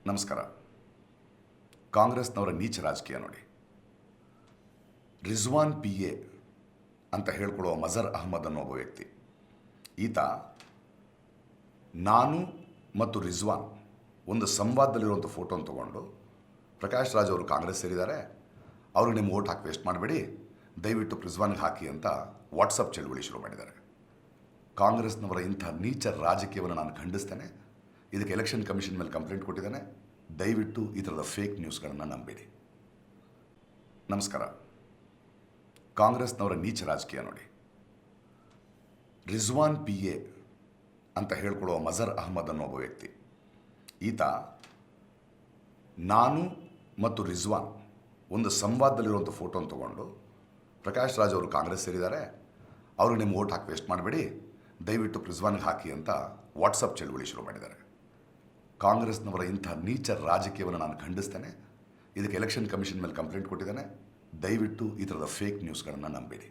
ನಮಸ್ಕಾರ. ಕಾಂಗ್ರೆಸ್ನವರ ನೀಚ ರಾಜಕೀಯ ನೋಡಿ. ರಿಜ್ವಾನ್ PA ಅಂತ ಹೇಳ್ಕೊಳ್ಳುವ ಮಜರ್ ಅಹ್ಮದ್ ಅನ್ನೋ ಒಬ್ಬ ವ್ಯಕ್ತಿ, ಈತ ನಾನು ಮತ್ತು ರಿಜ್ವಾನ್ ಒಂದು ಸಂವಾದದಲ್ಲಿರುವಂಥ ಫೋಟೋನ ತೊಗೊಂಡು ಪ್ರಕಾಶ್ ರಾಜ್ ಅವರು ಕಾಂಗ್ರೆಸ್ ಸೇರಿದ್ದಾರೆ, ಅವ್ರಿಗೆ ನಿಮ್ಮ ಓಟ್ ಹಾಕಿ ವೇಸ್ಟ್ ಮಾಡಬೇಡಿ, ದಯವಿಟ್ಟು ರಿಜ್ವಾನ್ಗೆ ಹಾಕಿ ಅಂತ ವಾಟ್ಸಪ್ ಚಳುವಳಿ ಶುರು ಮಾಡಿದ್ದಾರೆ. ಕಾಂಗ್ರೆಸ್ನವರ ಇಂಥ ನೀಚ ರಾಜಕೀಯವನ್ನು ನಾನು ಖಂಡಿಸ್ತೇನೆ. ಇದಕ್ಕೆ ಎಲೆಕ್ಷನ್ ಕಮಿಷನ್ ಮೇಲೆ ಕಂಪ್ಲೇಂಟ್ ಕೊಟ್ಟಿದ್ದೇನೆ. ದಯವಿಟ್ಟು ಈ ಥರದ ಫೇಕ್ ನ್ಯೂಸ್ಗಳನ್ನು ನಂಬೇಡಿ. ನಮಸ್ಕಾರ. ಕಾಂಗ್ರೆಸ್ನವರ ನೀಚ ರಾಜಕೀಯ ನೋಡಿ. ರಿಜ್ವಾನ್ PA ಅಂತ ಹೇಳ್ಕೊಳ್ಳುವ ಮಜರ್ ಅಹ್ಮದ್ ಅನ್ನೋ ಒಬ್ಬ ವ್ಯಕ್ತಿ, ಈತ ನಾನು ಮತ್ತು ರಿಜ್ವಾನ್ ಒಂದು ಸಂವಾದದಲ್ಲಿರುವಂಥ ಫೋಟೋನ ತೊಗೊಂಡು ಪ್ರಕಾಶ್ ರಾಜ್ ಅವರು ಕಾಂಗ್ರೆಸ್ ಸೇರಿದ್ದಾರೆ, ಅವ್ರಿಗೆ ನಿಮ್ಮ ಓಟ್ ಹಾಕಿ ವೇಸ್ಟ್ ಮಾಡಬೇಡಿ, ದಯವಿಟ್ಟು ರಿಜ್ವಾನ್ಗೆ ಹಾಕಿ ಅಂತ ವಾಟ್ಸಪ್ ಚಳುವಳಿ ಶುರು ಮಾಡಿದ್ದಾರೆ. ಕಾಂಗ್ರೆಸ್ನವರ ಇಂಥ ನೀಚ ರಾಜಕೀಯವನ್ನು ನಾನು ಖಂಡಿಸ್ತೇನೆ. ಇದಕ್ಕೆ ಎಲೆಕ್ಷನ್ ಕಮಿಷನ್ ಮೇಲೆ ಕಂಪ್ಲೇಂಟ್ ಕೊಟ್ಟಿದ್ದೇನೆ. ದಯವಿಟ್ಟು ಈ ಥರದ ಫೇಕ್ ನ್ಯೂಸ್ಗಳನ್ನು ನಂಬೇಡಿ.